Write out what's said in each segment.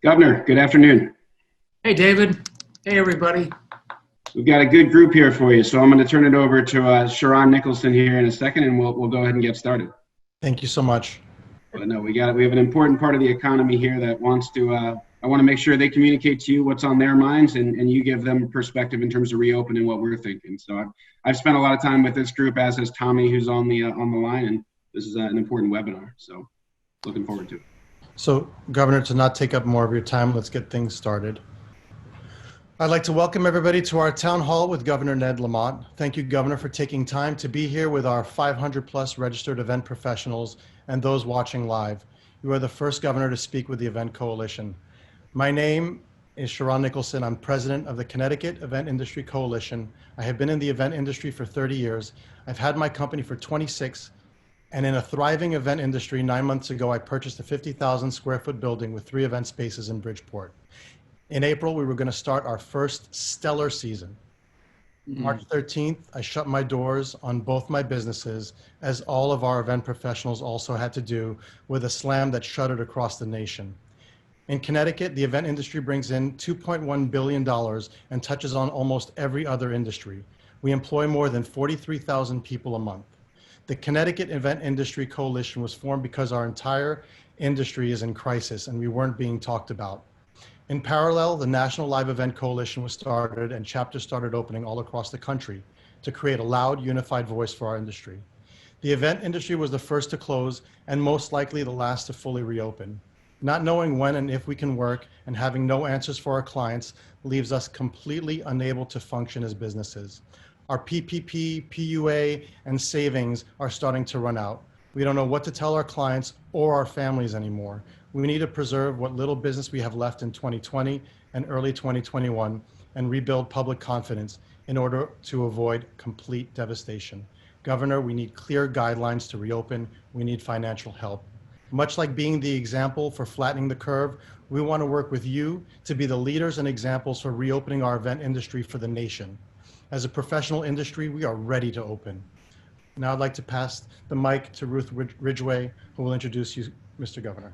Governor, good afternoon. Hey, David. Hey, everybody. We've got a good group here for you, so I'm going to turn it over to Sharon Nicholson here in a second, and we'll go ahead and get started. Thank you so much. But no, we have an important part of the economy here that wants to. I want to make sure they communicate to you what's on their minds, and you give them perspective in terms of reopening what we're thinking. So I've spent a lot of time with this group, as has Tommy, who's on the line, and this is an important webinar. So looking forward to it. So, Governor, to not take up more of your time, let's get things started. I'd like to welcome everybody to our town hall with Governor Ned Lamont. Thank you, Governor, for taking time to be here with our 500 plus registered event professionals and those watching live. You are the first governor to speak with the Event Coalition. My name is Sharon Nicholson. I'm president of the Connecticut Event Industry Coalition. I have been in the event industry for 30 years. I've had my company for 26. And in a thriving event industry, 9 months ago, I purchased a 50,000 square foot building with 3 event spaces in Bridgeport. In April, we were going to start our first stellar season. March 13th, I shut my doors on both my businesses, as all of our event professionals also had to do, with a slam that shuttered across the nation. In Connecticut, the event industry brings in $2.1 billion and touches on almost every other industry. We employ more than 43,000 people a month. The Connecticut Event Industry Coalition was formed because our entire industry is in crisis and we weren't being talked about. In parallel, the National Live Event Coalition was started and chapters started opening all across the country to create a loud, unified voice for our industry. The event industry was the first to close and most likely the last to fully reopen. Not knowing when and if we can work and having no answers for our clients leaves us completely unable to function as businesses. Our PPP, PUA, and savings are starting to run out. We don't know what to tell our clients or our families anymore. We need to preserve what little business we have left in 2020 and early 2021 and rebuild public confidence in order to avoid complete devastation. Governor, we need clear guidelines to reopen. We need financial help. Much like being the example for flattening the curve, we want to work with you to be the leaders and examples for reopening our event industry for the nation. As a professional industry, we are ready to open. Now I'd like to pass the mic to Ruth Ridgway, who will introduce you, Mr. Governor.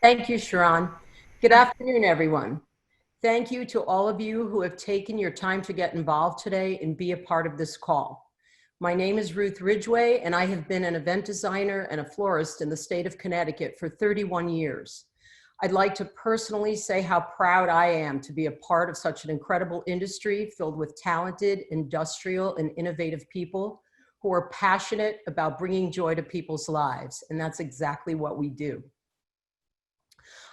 Thank you, Sharon. Good afternoon, everyone. Thank you to all of you who have taken your time to get involved today and be a part of this call. My name is Ruth Ridgway, and I have been an event designer and a florist in the state of Connecticut for 31 years. I'd like to personally say how proud I am to be a part of such an incredible industry filled with talented, industrial, and innovative people who are passionate about bringing joy to people's lives, and that's exactly what we do.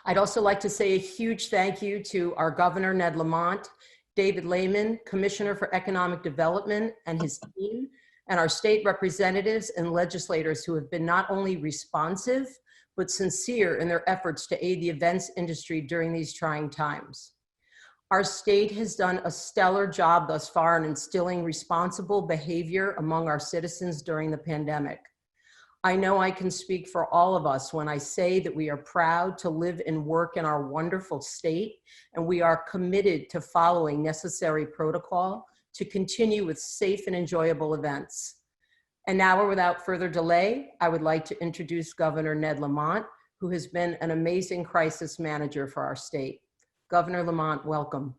I'd also like to say a huge thank you to our Governor, Ned Lamont, David Lehman, Commissioner for Economic Development, and his team, and our state representatives and legislators who have been not only responsive, but sincere in their efforts to aid the events industry during these trying times. Our state has done a stellar job thus far in instilling responsible behavior among our citizens during the pandemic. I know I can speak for all of us when I say that we are proud to live and work in our wonderful state, and we are committed to following necessary protocol to continue with safe and enjoyable events. And now, without further delay, I would like to introduce Governor Ned Lamont, who has been an amazing crisis manager for our state. Governor Lamont, welcome.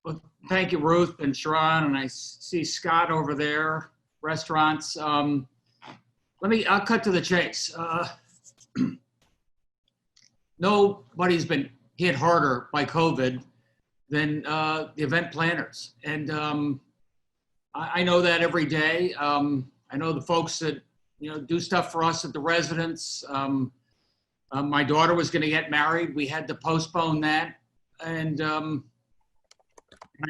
Well, thank you, Ruth and Sharon, and I see Scott over there, restaurants. I'll cut to the chase. Nobody's been hit harder by COVID than the event planners. And I know that every day. I know the folks that do stuff for us at the residence. My daughter was going to get married. We had to postpone that, and I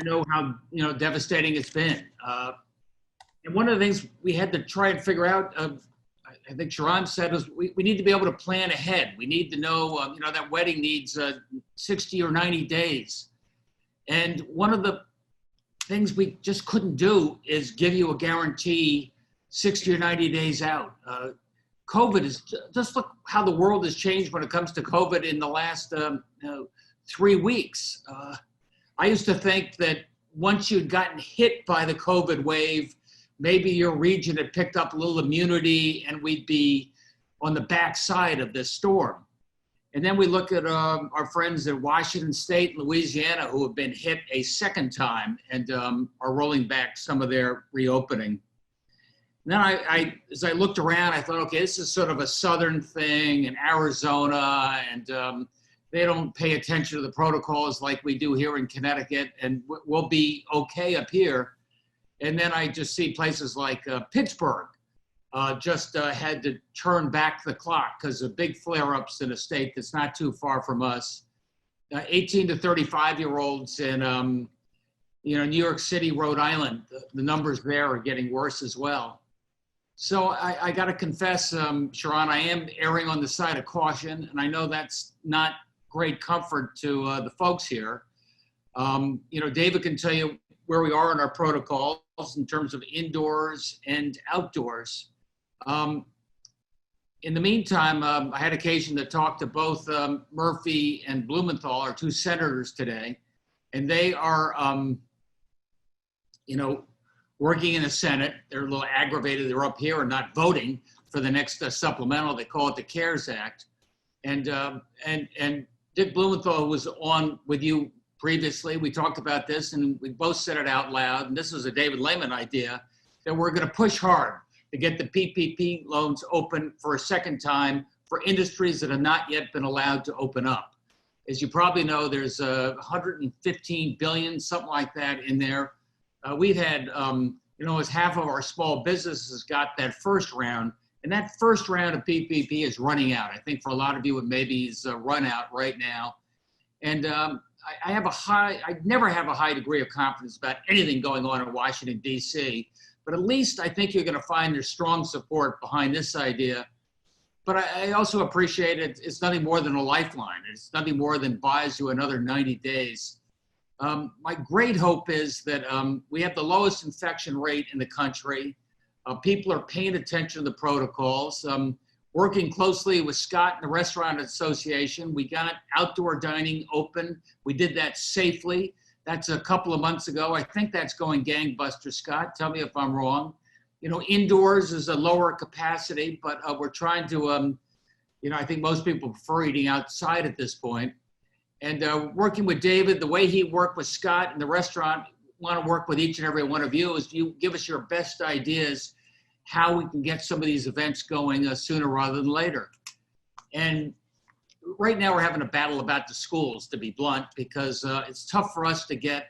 know how devastating it's been. And one of the things we had to try and figure out, I think Sharon said, is we need to be able to plan ahead. We need to know, that wedding needs 60 or 90 days. And one of the things we just couldn't do is give you a guarantee 60 or 90 days out. COVID is, just look how the world has changed when it comes to COVID in the last 3 weeks. I used to think that once you'd gotten hit by the COVID wave, maybe your region had picked up a little immunity and we'd be on the backside of this storm. And then we look at our friends in Washington State and Louisiana who have been hit a second time and are rolling back some of their reopening. And then as I looked around, I thought, okay, this is sort of a southern thing in Arizona, and they don't pay attention to the protocols like we do here in Connecticut, and we'll be okay up here. And then I just see places like Pittsburgh just had to turn back the clock because of big flare-ups in a state that's not too far from us. 18 to 35-year-olds in New York City, Rhode Island, the numbers there are getting worse as well. So I got to confess, Sharon, I am erring on the side of caution, and I know that's not great comfort to the folks here. David can tell you where we are in our protocols in terms of indoors and outdoors. In the meantime, I had occasion to talk to both Murphy and Blumenthal, our two senators today, and they are, working in the Senate. They're a little aggravated. They're up here and not voting for the next supplemental. They call it the CARES Act. And Dick Blumenthal, who was on with you previously, we talked about this and we both said it out loud. And this was a David Lamont idea that we're going to push hard to get the PPP loans open for a second time for industries that have not yet been allowed to open up. As you probably know, there's 115 billion, something like that in there. We've had, as half of our small businesses got that first round, and that first round of PPP is running out. I think for a lot of you, it maybe is run out right now. And I never have a high degree of confidence about anything going on in Washington, D.C., but at least I think you're going to find there's strong support behind this idea. But I also appreciate it. It's nothing more than a lifeline. It's nothing more than buys you another 90 days. My great hope is that we have the lowest infection rate in the country. People are paying attention to the protocols. Working closely with Scott and the Restaurant Association, we got outdoor dining open. We did that safely. That's a couple of months ago. I think that's going gangbusters, Scott. Tell me if I'm wrong. Indoors is a lower capacity, but we're trying to, I think most people prefer eating outside at this point. And working with David, the way he worked with Scott and the restaurant, want to work with each and every one of you is you give us your best ideas how we can get some of these events going sooner rather than later. And right now we're having a battle about the schools, to be blunt, because it's tough for us to get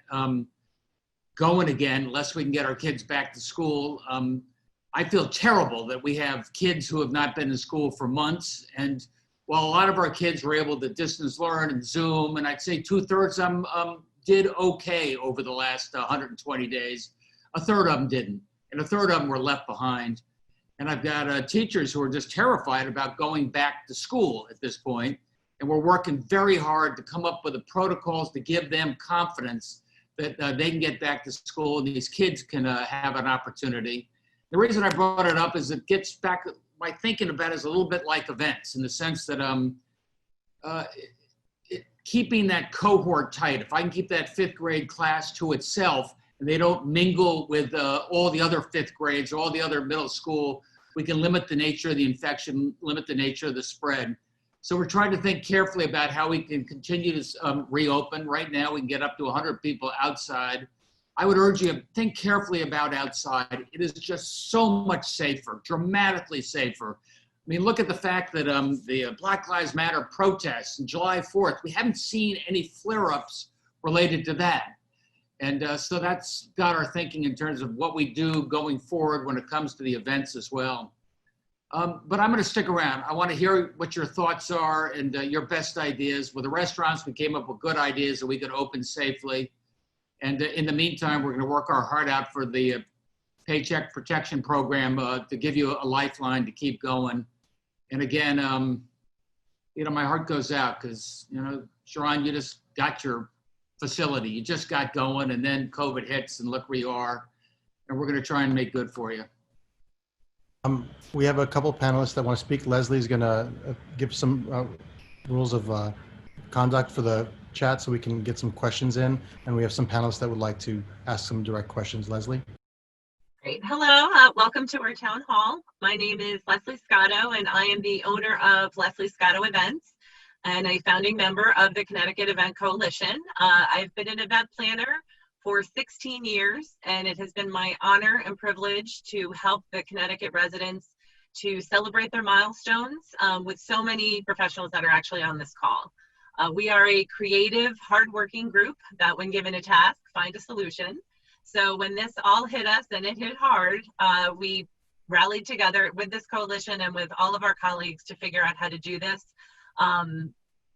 going again unless we can get our kids back to school. I feel terrible that we have kids who have not been in school for months. And while a lot of our kids were able to distance learn and Zoom, and I'd say 2/3 of them did okay over the last 120 days, a third of them didn't. And a third of them were left behind. And I've got teachers who are just terrified about going back to school at this point. And we're working very hard to come up with the protocols to give them confidence that they can get back to school and these kids can have an opportunity. The reason I brought it up is it gets back, my thinking about it is a little bit like events in the sense that keeping that cohort tight. If I can keep that 5th grade class to itself and they don't mingle with all the other 5th grades, all the other middle school, we can limit the nature of the infection, limit the nature of the spread. So we're trying to think carefully about how we can continue to reopen. Right now, we can get up to 100 people outside. I would urge you to think carefully about outside. It is just so much safer, dramatically safer. I mean, look at the fact that the Black Lives Matter protests on July 4th, we haven't seen any flare-ups related to that. And so that's got our thinking in terms of what we do going forward when it comes to the events as well. But I'm going to stick around. I want to hear what your thoughts are and your best ideas. With the restaurants, we came up with good ideas that we could open safely. And in the meantime, we're going to work our heart out for the Paycheck Protection Program to give you a lifeline to keep going. And again, my heart goes out because, Sharon, you just got your facility. You just got going and then COVID hits and look where you are. And we're going to try and make good for you. We have a couple panelists that want to speak. Leslie's going to give some rules of conduct for the chat so we can get some questions in. And we have some panelists that would like to ask some direct questions. Leslie? Great. Hello. Welcome to our town hall. My name is Leslie Scotto, and I am the owner of Leslie Scotto Events. and a founding member of the Connecticut Event Coalition. I've been an event planner for 16 years, and it has been my honor and privilege to help the Connecticut residents to celebrate their milestones with so many professionals that are actually on this call. We are a creative, hardworking group that when given a task, find a solution. So when this all hit us, and it hit hard, we rallied together with this coalition and with all of our colleagues to figure out how to do this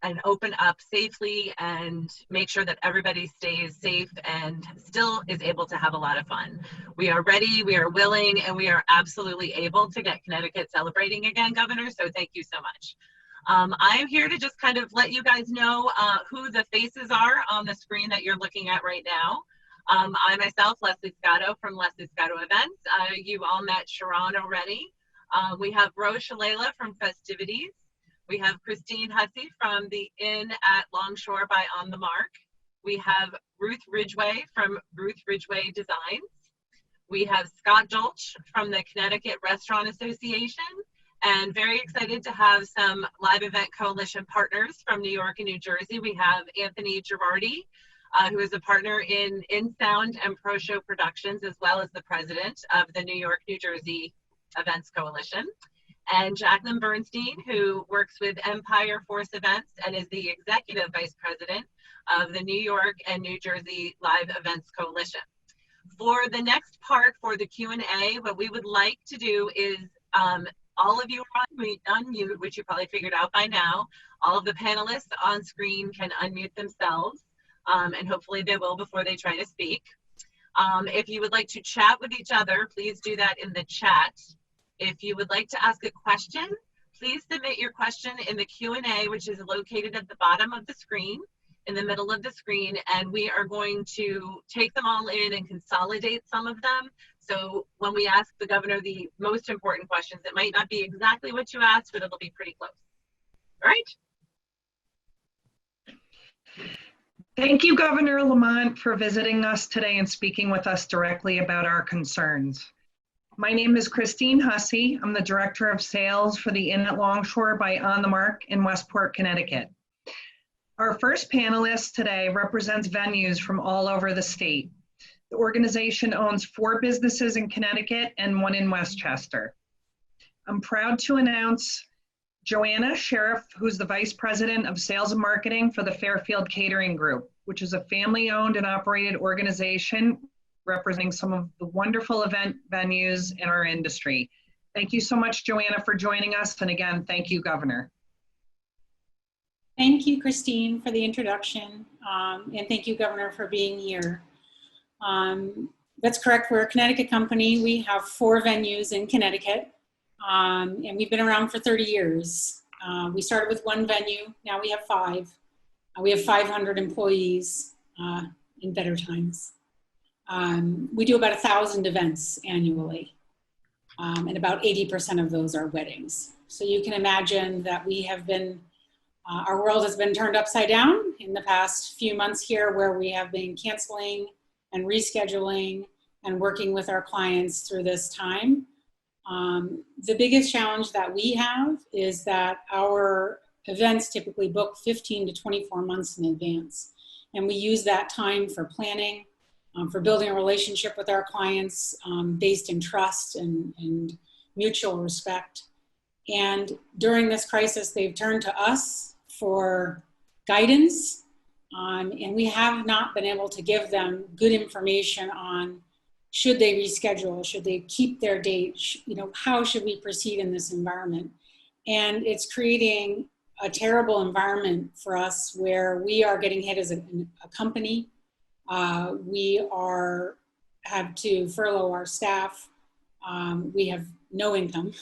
and open up safely and make sure that everybody stays safe and still is able to have a lot of fun. We are ready, we are willing, and we are absolutely able to get Connecticut celebrating again, Governor, so thank you so much. I'm here to just kind of let you guys know who the faces are on the screen that you're looking at right now. I myself, Leslie Scotto from Leslie Scotto Events. You all met Sharon already. We have Rose Shalala from Festivities. We have Christine Hussey from the Inn at Longshore by On the Mark. We have Ruth Ridgway from Ruth Ridgway Designs. We have Scott Dolch from the Connecticut Restaurant Association, and very excited to have some live event coalition partners from New York and New Jersey. We have Anthony Girardi, who is a partner in Sound and Pro Show Productions, as well as the president of the New York, New Jersey Events Coalition. And Jacqueline Bernstein, who works with Empire Force Events and is the executive vice president of the New York and New Jersey Live Events Coalition. For the next part, for the Q&A, what we would like to do is all of you are on mute, which you probably figured out by now. All of the panelists on screen can unmute themselves, and hopefully they will before they try to speak. If you would like to chat with each other, please do that in the chat. If you would like to ask a question, please submit your question in the Q&A, which is located at the bottom of the screen, in the middle of the screen, and we are going to take them all in and consolidate some of them. So when we ask the governor the most important questions, it might not be exactly what you asked, but it'll be pretty close. All right? Thank you, Governor Lamont, for visiting us today and speaking with us directly about our concerns. My name is Christine Hussey. I'm the Director of Sales for the Inn at Longshore by On the Mark in Westport, Connecticut. Our first panelist today represents venues from all over the state. The organization owns 4 businesses in Connecticut and 1 in Westchester. I'm proud to announce Joanna Sheriff, who's the Vice President of Sales and Marketing for the Fairfield Catering Group, which is a family-owned and operated organization representing some of the wonderful event venues in our industry. Thank you so much, Joanna, for joining us. And again, thank you, Governor. Thank you, Christine, for the introduction. And thank you, Governor, for being here. That's correct. We're a Connecticut company. We have 4 venues in Connecticut, and we've been around for 30 years. We started with 1 venue. Now we have 5. We have 500 employees in better times. We do about 1,000 events annually, and about 80% of those are weddings. So you can imagine that we have been, our world has been turned upside down in the past few months here, where we have been canceling and rescheduling and working with our clients through this time. The biggest challenge that we have is that our events typically book 15 to 24 months in advance. And we use that time for planning, for building a relationship with our clients based in trust and mutual respect. And during this crisis, they've turned to us for guidance, and we have not been able to give them good information on should they reschedule, should they keep their date, how should we proceed in this environment? And it's creating a terrible environment for us where we are getting hit as a company. We have to furlough our staff. We have no income.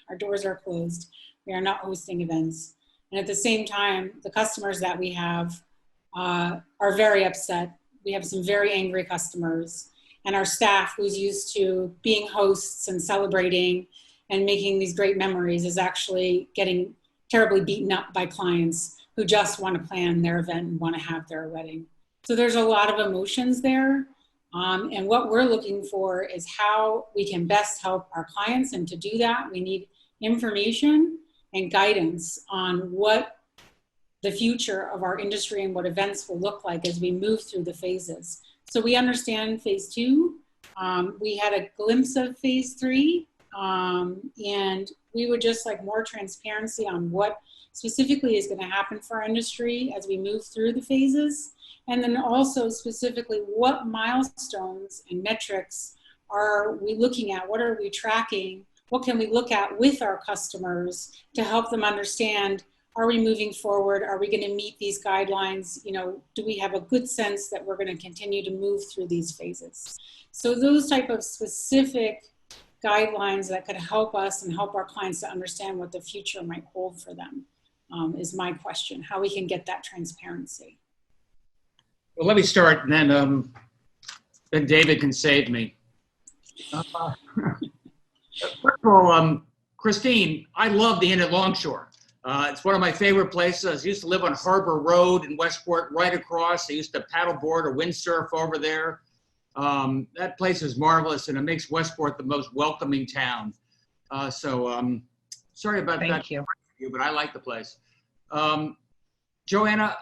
Our doors are closed. We are not hosting events. And at the same time, the customers that we have are very upset. We have some very angry customers. And our staff, who's used to being hosts and celebrating and making these great memories, is actually getting terribly beaten up by clients who just want to plan their event and want to have their wedding. So there's a lot of emotions there. And what we're looking for is how we can best help our clients. And to do that, we need information and guidance on what the future of our industry and what events will look like as we move through the phases. So we understand phase 2. We had a glimpse of phase 3, and we would just like more transparency on what specifically is going to happen for our industry as we move through the phases. And then also specifically what milestones and metrics are we looking at? What are we tracking? What can we look at with our customers to help them understand, are we moving forward? Are we going to meet these guidelines? You know, do we have a good sense that we're going to continue to move through these phases? So those type of specific guidelines that could help us and help our clients to understand what the future might hold for them is my question, how we can get that transparency. Well, let me start, and then David can save me. First of all, Christine, I love the Inn at Longshore. It's one of my favorite places. I used to live on Harbor Road in Westport, right across. I used to paddleboard or windsurf over there. That place is marvelous, and it makes Westport the most welcoming town. Sorry about that. Thank you. But I like the place. Joanna,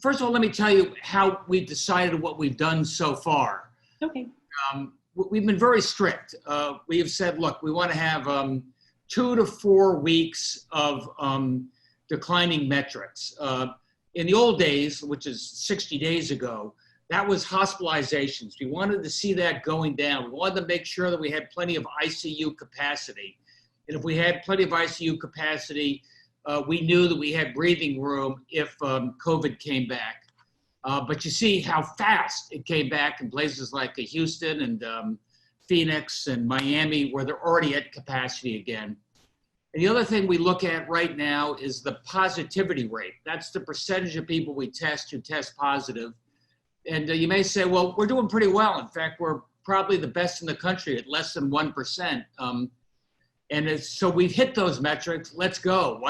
first of all, let me tell you how we've decided what we've done so far. Okay. We've been very strict. We have said, look, we want to have 2 to 4 weeks of declining metrics. In the old days, which is 60 days ago, that was hospitalizations. We wanted to see that going down. We wanted to make sure that we had plenty of ICU capacity. And if we had plenty of ICU capacity, we knew that we had breathing room if COVID came back. But you see how fast it came back in places like Houston and Phoenix and Miami, where they're already at capacity again. And the other thing we look at right now is the positivity rate. That's the percentage of people we test who test positive. And you may say, well, we're doing pretty well. In fact, we're probably the best in the country at less than 1%. So we've hit those metrics. Let's go.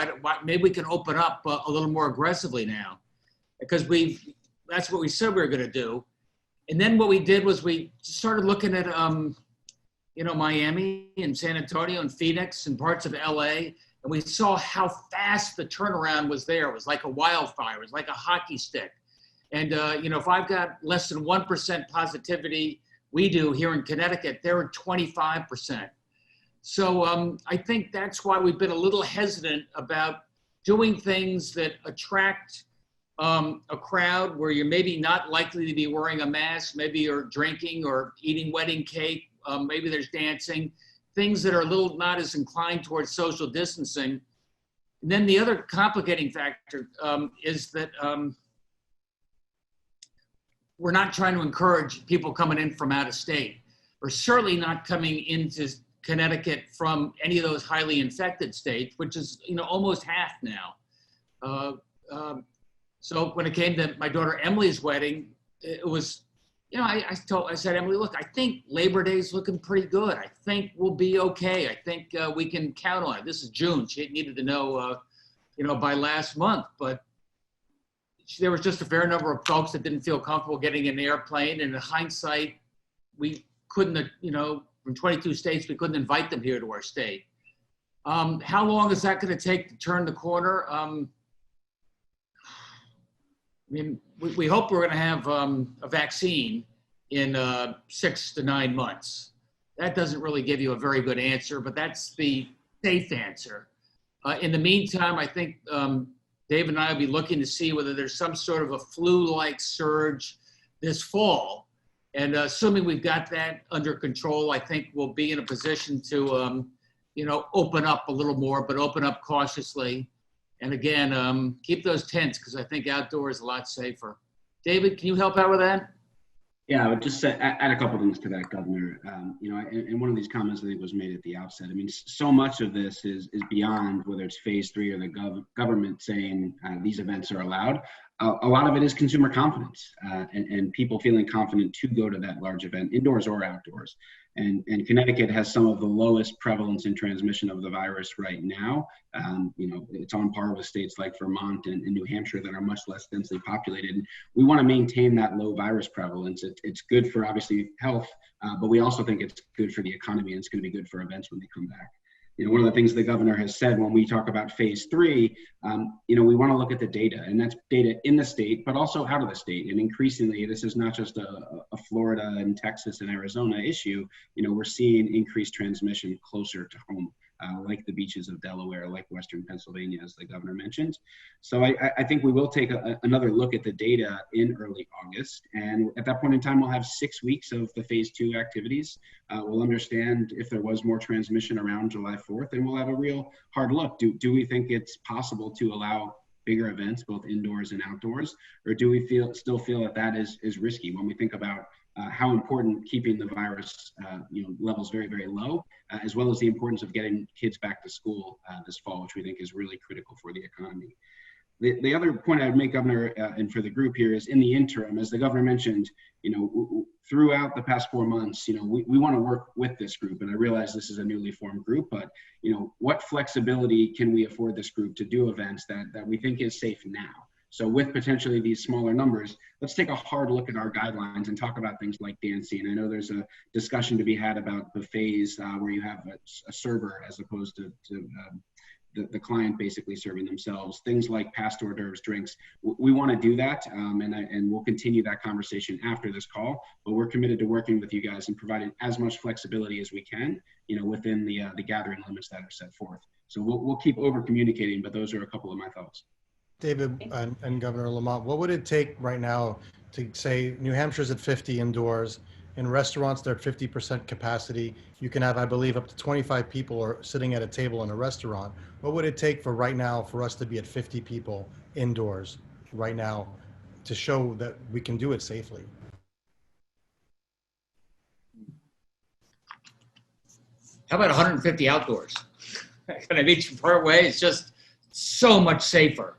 Maybe we can open up a little more aggressively now, because that's what we said we were going to do. And then what we did was we started looking at, Miami and San Antonio and Phoenix and parts of LA. And we saw how fast the turnaround was there. It was like a wildfire. It was like a hockey stick. And, if I've got less than 1% positivity, we do here in Connecticut, they're at 25%. So I think that's why we've been a little hesitant about doing things that attract a crowd where you're maybe not likely to be wearing a mask, maybe you're drinking or eating wedding cake, maybe there's dancing, things that are a little not as inclined towards social distancing. And then the other complicating factor is that we're not trying to encourage people coming in from out of state. We're certainly not coming into Connecticut from any of those highly infected states, which is, almost half now. So when it came to my daughter Emily's wedding, it was, I said, Emily, look, I think Labor Day's looking pretty good. I think we'll be okay. I think we can count on it. This is June. She needed to know, by last month, but there was just a fair number of folks that didn't feel comfortable getting in an airplane. And in hindsight, we couldn't, from 22 states, we couldn't invite them here to our state. How long is that going to take to turn the corner? We hope we're going to have a vaccine in 6 to 9 months. That doesn't really give you a very good answer, but that's the safe answer. In the meantime, I think Dave and I will be looking to see whether there's some sort of a flu-like surge this fall. And assuming we've got that under control, I think we'll be in a position to, open up a little more, but open up cautiously. And again, keep those tents, because I think outdoors is a lot safer. David, can you help out with that? Yeah, I would just add a couple things to that, Governor. And one of these comments I think was made at the outset. I mean, so much of this is beyond whether it's phase 3 or the government saying these events are allowed. A lot of it is consumer confidence and people feeling confident to go to that large event, indoors or outdoors. And Connecticut has some of the lowest prevalence and transmission of the virus right now. It's on par with states like Vermont and New Hampshire that are much less densely populated. And we want to maintain that low virus prevalence. It's good for obviously health, but we also think it's good for the economy, and it's going to be good for events when they come back. one of the things the governor has said when we talk about phase 3, we want to look at the data, and that's data in the state, but also out of the state. And increasingly, this is not just a Florida and Texas and Arizona issue. We're seeing increased transmission closer to home, like the beaches of Delaware, like Western Pennsylvania, as the governor mentioned. So I think we will take another look at the data in early August. And at that point in time, we'll have 6 weeks of the phase 2 activities. We'll understand if there was more transmission around July 4th, and we'll have a real hard look. Do we think it's possible to allow bigger events, both indoors and outdoors, or do we still feel that is risky when we think about how important keeping the virus levels very, very low, as well as the importance of getting kids back to school this fall, which we think is really critical for the economy. The other point I would make, Governor, and for the group here, is in the interim, as the governor mentioned, throughout the past 4 months, we want to work with this group. And I realize this is a newly formed group, but what flexibility can we afford this group to do events that we think is safe now? So with potentially these smaller numbers, let's take a hard look at our guidelines and talk about things like dancing. I know there's a discussion to be had about buffets where you have a server as opposed to the client basically serving themselves. Things like past hors d'oeuvres, drinks. We want to do that, and we'll continue that conversation after this call. But we're committed to working with you guys and providing as much flexibility as we can, within the gathering limits that are set forth. So we'll keep over communicating, but those are a couple of my thoughts. David and Governor Lamont, what would it take right now to say New Hampshire's at 50 indoors, in restaurants they're at 50% capacity, you can have, I believe, up to 25 people are sitting at a table in a restaurant. What would it take for right now for us to be at 50 people indoors right now to show that we can do it safely? How about 150 outdoors? Can I meet you part way? It's just so much safer.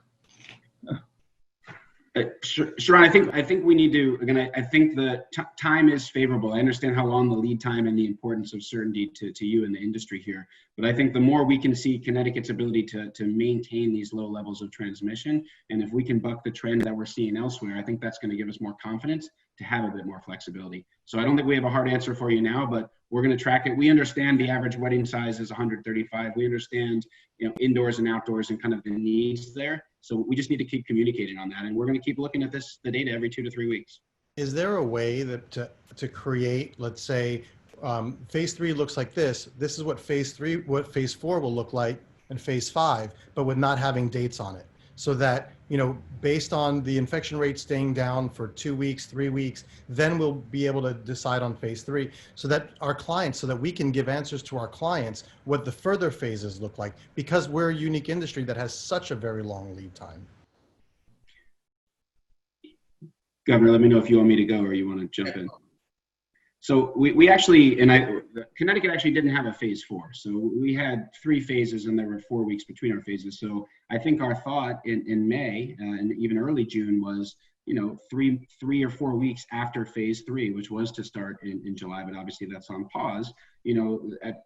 Sharon, I think we need to, again, I think the time is favorable. I understand how long the lead time and the importance of certainty to you in the industry here. But I think the more we can see Connecticut's ability to maintain these low levels of transmission, and if we can buck the trend that we're seeing elsewhere, I think that's going to give us more confidence to have a bit more flexibility. So I don't think we have a hard answer for you now, but we're going to track it. We understand the average wedding size is 135. We understand, indoors and outdoors and kind of the needs there. So we just need to keep communicating on that. And we're going to keep looking at the data every 2 to 3 weeks. Is there a way that to create, let's say, phase 3 looks like this. This is what phase 4 will look like, and phase 5, but with not having dates on it. So that, based on the infection rate staying down for 2 weeks, 3 weeks, then we'll be able to decide on phase 3 so that we can give answers to our clients what the further phases look like, because we're a unique industry that has such a very long lead time. Governor, let me know if you want me to go or you want to jump in. So we actually, Connecticut actually didn't have a phase 4. So we had 3 phases and there were 4 weeks between our phases. So I think our thought in May and even early June was, 3 or 4 weeks after phase 3, which was to start in July, but obviously that's on pause.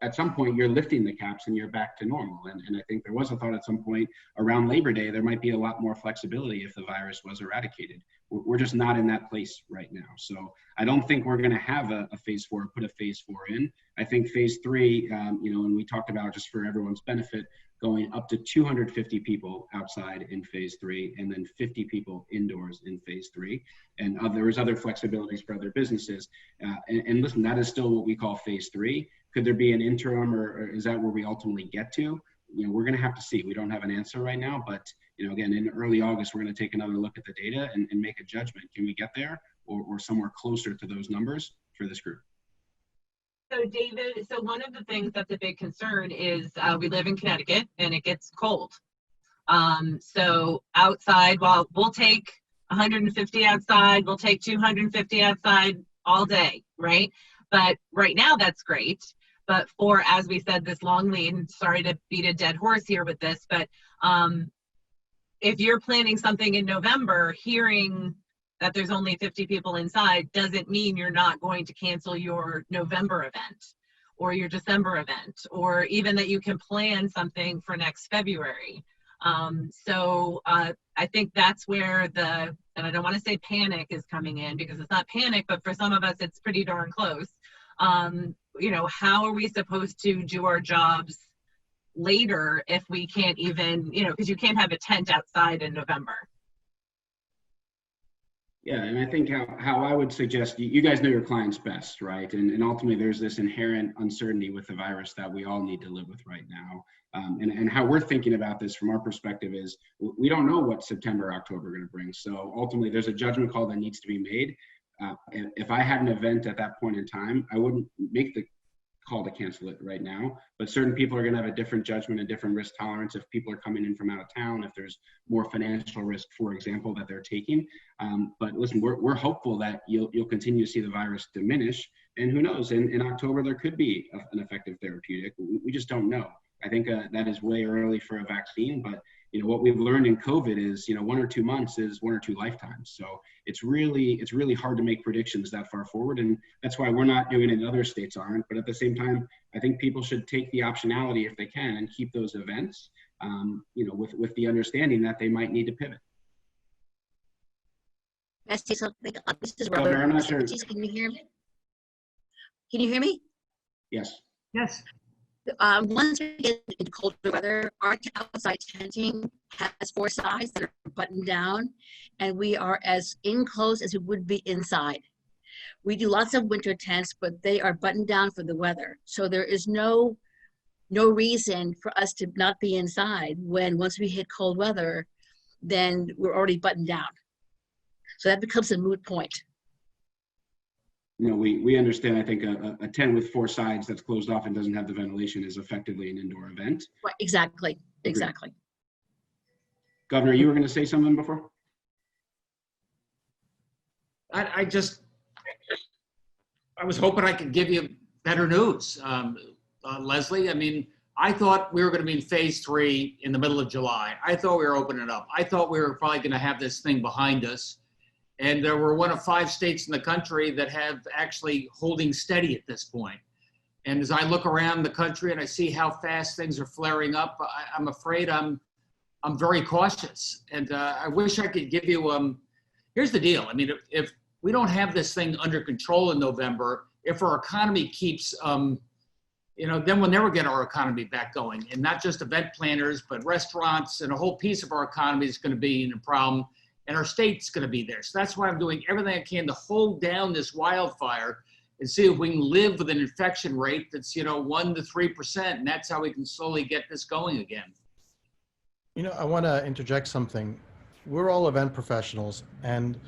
At some point you're lifting the caps and you're back to normal. And I think there was a thought at some point around Labor Day, there might be a lot more flexibility if the virus was eradicated. We're just not in that place right now. So I don't think we're going to have a phase 4, put a phase 4 in. I think phase 3, and we talked about, just for everyone's benefit, going up to 250 people outside in phase 3 and then 50 people indoors in phase 3. And there was other flexibilities for other businesses. And listen, that is still what we call phase 3. Could there be an interim, or is that where we ultimately get to? We're going to have to see. We don't have an answer right now, but again, in early August, we're going to take another look at the data and make a judgment. Can we get there or somewhere closer to those numbers for this group? So David, one of the things that's a big concern is we live in Connecticut and it gets cold. So outside, while we'll take 150 outside, we'll take 250 outside all day, right? But right now that's great. But for, as we said, this long lead, sorry to beat a dead horse here with this, but if you're planning something in November, hearing that there's only 50 people inside doesn't mean you're not going to cancel your November event or your December event, or even that you can plan something for next February. So I think that's where and I don't want to say panic is coming in, because it's not panic, but for some of us, it's pretty darn close. How are we supposed to do our jobs later if we can't even, because you can't have a tent outside in November. Yeah, and I think how I would suggest, you guys know your clients best, right? And ultimately there's this inherent uncertainty with the virus that we all need to live with right now. And how we're thinking about this from our perspective is we don't know what September, October are going to bring. So ultimately there's a judgment call that needs to be made. If I had an event at that point in time, I wouldn't make the call to cancel it right now, but certain people are going to have a different judgment and different risk tolerance if people are coming in from out of town, if there's more financial risk, for example, that they're taking. But listen, we're hopeful that you'll continue to see the virus diminish, and who knows, in October there could be an effective therapeutic. We just don't know. I think that is way early for a vaccine, but what we've learned in COVID is 1 or 2 months is 1 or 2 lifetimes. So it's really hard to make predictions that far forward, and that's why we're not doing it and other states aren't. But at the same time, I think people should take the optionality if they can and keep those events, with the understanding that they might need to pivot. Can I say something? This is Governor, I'm not sure. Can you hear me? Can you hear me? Yes. Yes. Once we get into colder weather, our outside tenting has 4 sides that are buttoned down, and we are as enclosed as we would be inside. We do lots of winter tents, but they are buttoned down for the weather. So there is no reason for us to not be inside when once we hit cold weather, then we're already buttoned down. So that becomes a moot point. We understand. I think a tent with 4 sides that's closed off and doesn't have the ventilation is effectively an indoor event. Right, exactly. Governor, you were going to say something before? I was hoping I could give you better news, Leslie. I mean, I thought we were going to be in phase 3 in the middle of July. I thought we were opening up. I thought we were probably going to have this thing behind us. And we're one of 5 states in the country that have actually holding steady at this point. And as I look around the country and I see how fast things are flaring up, I'm afraid I'm very cautious. And I wish I could give you, here's the deal. I mean, if we don't have this thing under control in November, if our economy keeps, then we'll never get our economy back going. And not just event planners, but restaurants and a whole piece of our economy is going to be in a problem. And our state's going to be there. So that's why I'm doing everything I can to hold down this wildfire and see if we can live with an infection rate that's, 1 to 3%. And that's how we can slowly get this going again. I want to interject something. We're all event professionals. And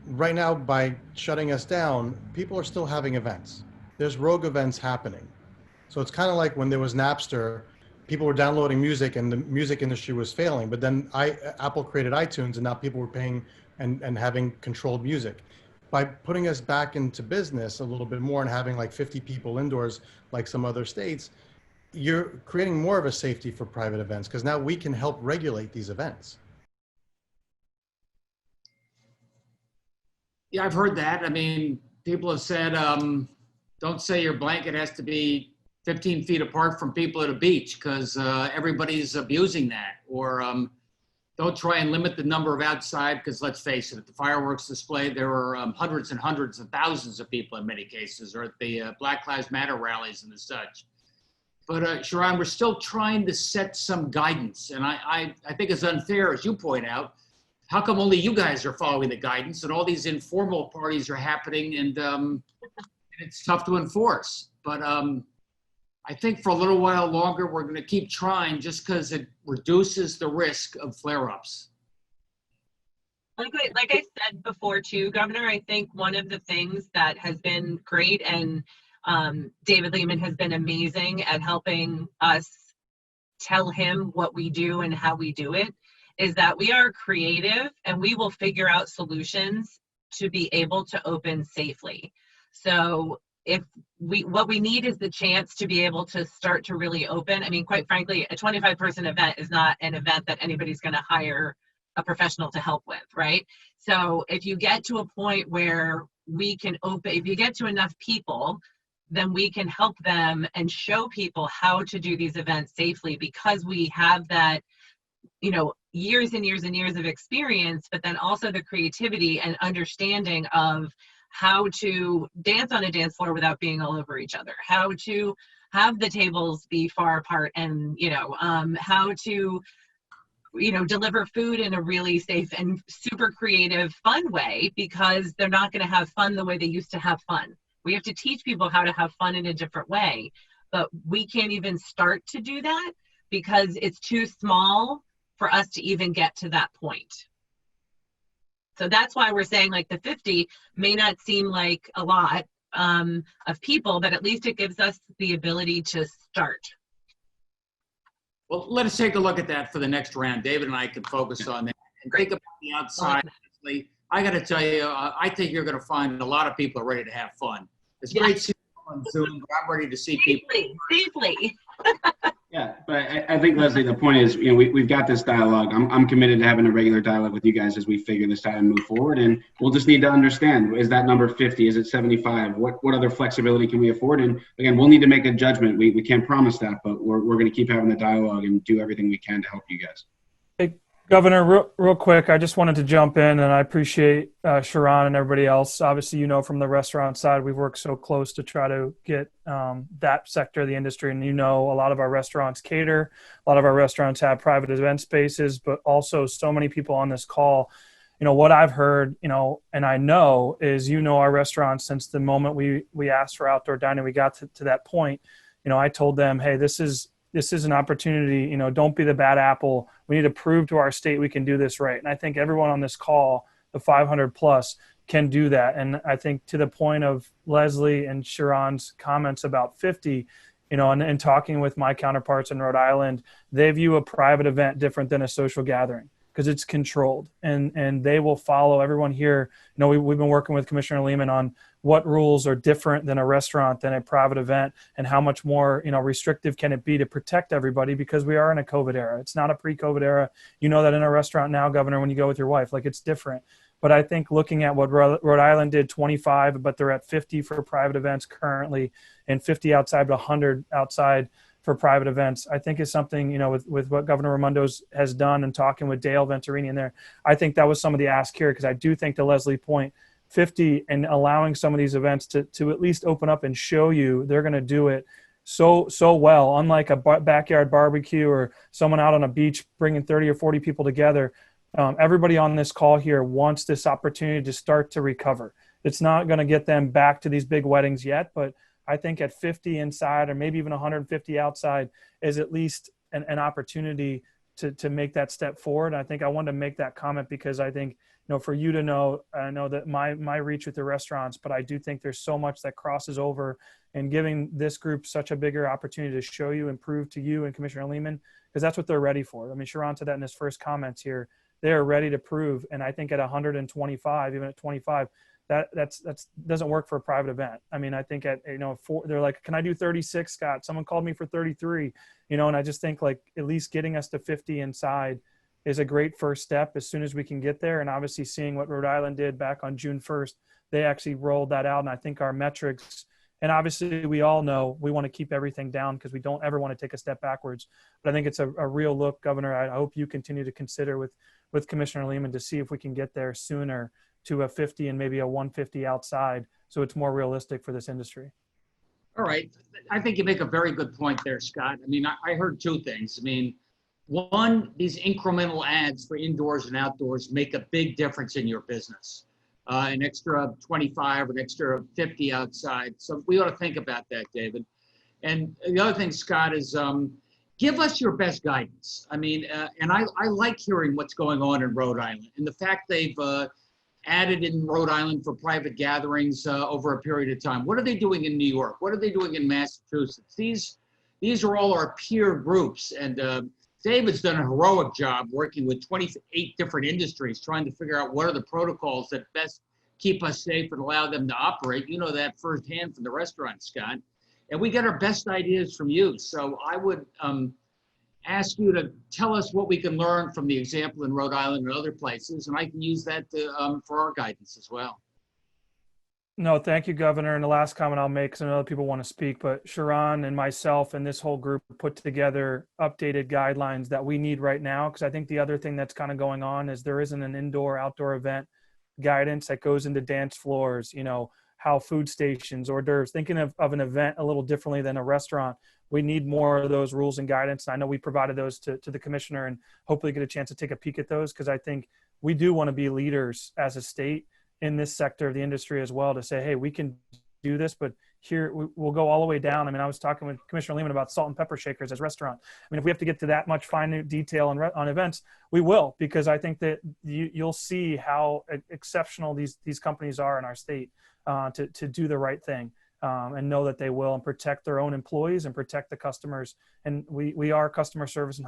right now, by shutting us down, people are still having events. There's rogue events happening. So it's kind of like when there was Napster, people were downloading music and the music industry was failing, but then Apple created iTunes and now people were paying and having controlled music. By putting us back into business a little bit more and having like 50 people indoors, like some other states, you're creating more of a safety for private events because now we can help regulate these events. Yeah, I've heard that. I mean, people have said, don't say your blanket has to be 15 feet apart from people at a beach because everybody's abusing that. Or don't try and limit the number of outside because let's face it, at the fireworks display, there were hundreds and hundreds of thousands of people in many cases, or at the Black Lives Matter rallies and the such. But Sharon, we're still trying to set some guidance. And I think it's unfair, as you point out, how come only you guys are following the guidance and all these informal parties are happening and it's tough to enforce. But I think for a little while longer, we're going to keep trying just because it reduces the risk of flare-ups. Like I said before too, Governor, I think one of the things that has been great, and David Lehman has been amazing at helping us tell him what we do and how we do it, is that we are creative and we will figure out solutions to be able to open safely. So what we need is the chance to be able to start to really open. I mean, quite frankly, a 25-person event is not an event that anybody's going to hire a professional to help with, right? So if you get to a point where we can open, if you get to enough people, then we can help them and show people how to do these events safely because we have that, years and years and years of experience, but then also the creativity and understanding of how to dance on a dance floor without being all over each other, how to have the tables be far apart, and how to deliver food in a really safe and super creative, fun way, because they're not going to have fun the way they used to have fun. We have to teach people how to have fun in a different way, but we can't even start to do that because it's too small for us to even get to that point. So that's why we're saying, like, the 50 may not seem like a lot of people, but at least it gives us the ability to start. Well, let us take a look at that for the next round. David and I can focus on that. And think about the outside. Honestly, I got to tell you, I think you're going to find a lot of people are ready to have fun. It's great seeing people on Zoom, but I'm ready to see people. Safely. Yeah, but I think, Leslie, the point is, we've got this dialogue. I'm committed to having a regular dialogue with you guys as we figure this out and move forward. And we'll just need to understand, is that number 50? Is it 75? What other flexibility can we afford? And again, we'll need to make a judgment. We can't promise that, but we're going to keep having the dialogue and do everything we can to help you guys. Hey, Governor, real quick, I just wanted to jump in, and I appreciate Sharon and everybody else. Obviously, from the restaurant side, we've worked so close to try to get that sector of the industry. And a lot of our restaurants cater, a lot of our restaurants have private event spaces, but also so many people on this call. What I've heard, and I know is, our restaurants since the moment we asked for outdoor dining, we got to that point. I told them, hey, this is an opportunity, don't be the bad apple. We need to prove to our state we can do this right. And I think everyone on this call, the 500 plus, can do that. And I think to the point of Leslie and Sharon's comments about 50, and talking with my counterparts in Rhode Island, they view a private event different than a social gathering because it's controlled, and they will follow everyone here. We've been working with Commissioner Lamont on what rules are different than a restaurant, than a private event, and how much more, restrictive can it be to protect everybody, because we are in a COVID era. It's not a pre-COVID era. That in a restaurant now, Governor, when you go with your wife, it's different. But I think looking at what Rhode Island did, 25, but they're at 50 for private events currently, and 50 outside, but 100 outside for private events, I think is something, with what Governor Raimondo has done, and talking with Dale Venturini in there. I think that was some of the ask here, because I do think, to Leslie point, 50 and allowing some of these events to at least open up and show you they're going to do it so well, unlike a backyard barbecue or someone out on a beach bringing 30 or 40 people together. Everybody on this call here wants this opportunity to start to recover. It's not going to get them back to these big weddings yet, but I think at 50 inside, or maybe even 150 outside, is at least an opportunity to make that step forward. And I think I wanted to make that comment because I think, for you to know, I know that my reach with the restaurants, but I do think there's so much that crosses over, and giving this group such a bigger opportunity to show you and prove to you and Commissioner Lehman, because that's what they're ready for. I mean, Sharon said that in his first comments here. They're ready to prove. And I think at 125, even at 25, that doesn't work for a private event. I mean, I think at, they're like, can I do 36, Scott? Someone called me for 33, and I just think at least getting us to 50 inside is a great first step as soon as we can get there. And obviously seeing what Rhode Island did back on June 1st, they actually rolled that out. And I think our metrics, and obviously we all know we want to keep everything down because we don't ever want to take a step backwards. But I think it's a real look, Governor. I hope you continue to consider with Commissioner Lehman to see if we can get there sooner to a 50 and maybe a 150 outside, so it's more realistic for this industry. All right. I think you make a very good point there, Scott. I mean, I heard two things. I mean, one, these incremental ads for indoors and outdoors make a big difference in your business. An extra 25, an extra 50 outside. So we ought to think about that, David. And the other thing, Scott, is give us your best guidance. I mean, and I like hearing what's going on in Rhode Island, and the fact they've added in Rhode Island for private gatherings over a period of time. What are they doing in New York? What are they doing in Massachusetts? These are all our peer groups, and David's done a heroic job working with 28 different industries, trying to figure out what are the protocols that best keep us safe and allow them to operate. You know that firsthand from the restaurant, Scott. And we get our best ideas from you. So I would ask you to tell us what we can learn from the example in Rhode Island and other places, and I can use that for our guidance as well. No, thank you, Governor. And the last comment I'll make, because I know other people want to speak, but Sharon and myself and this whole group put together updated guidelines that we need right now, because I think the other thing that's kind of going on is there isn't an indoor-outdoor event guidance that goes into dance floors, how food stations, hors d'oeuvres, thinking of an event a little differently than a restaurant. We need more of those rules and guidance. And I know we provided those to the commissioner, and hopefully get a chance to take a peek at those, because I think we do want to be leaders as a state in this sector of the industry as well, to say, hey, we can do this, but here we'll go all the way down. I mean, I was talking with Commissioner Lamont about salt and pepper shakers as restaurant. I mean, if we have to get to that much fine detail on events, we will, because I think that you'll see how exceptional these companies are in our state to do the right thing, and know that they will, and protect their own employees and protect the customers. And we are customer service and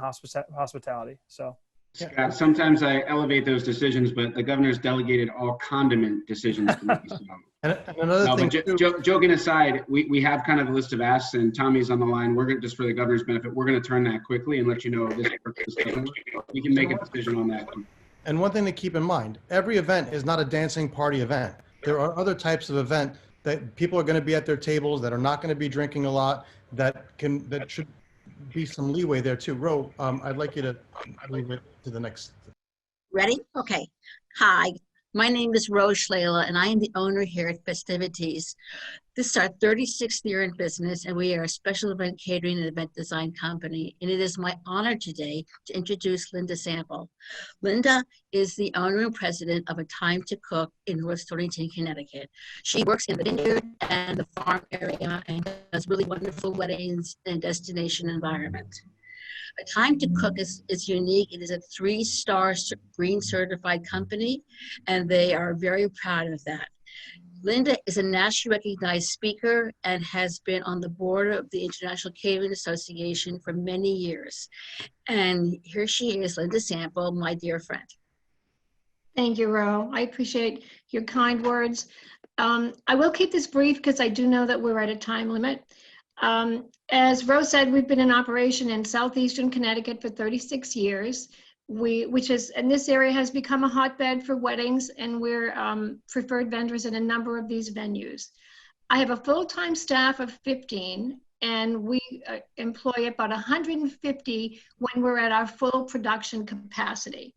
hospitality. So. Scott, sometimes I elevate those decisions, but the governor's delegated all condiment decisions to me. So. And another thing, joking aside, we have kind of a list of asks, and Tommy's on the line. We're going to, just for the governor's benefit, we're going to turn that quickly and let you know this decision. We can make a decision on that. And one thing to keep in mind, every event is not a dancing party event. There are other types of event that people are going to be at their tables, that are not going to be drinking a lot, that should be some leeway there too. Ro, I'd like you to leave it to the next. Ready? Okay. Hi, my name is Rose Schlela, and I am the owner here at Festivities. This is our 36th year in business, and we are a special event catering and event design company. And it is my honor today to introduce Linda Sample. Linda is the owner and president of A Time to Cook in North Stonington, Connecticut. She works in the vineyard and the farm area and does really wonderful weddings and destination environment. A Time to Cook is unique. It is a 3-star green certified company, and they are very proud of that. Linda is a nationally recognized speaker and has been on the board of the International Catering Association for many years. And here she is, Linda Sample, my dear friend. Thank you, Ro. I appreciate your kind words. I will keep this brief because I do know that we're at a time limit. As Ro said, we've been in operation in southeastern Connecticut for 36 years. And this area has become a hotbed for weddings, and we're preferred vendors in a number of these venues. I have a full-time staff of 15, and we employ about 150 when we're at our full production capacity.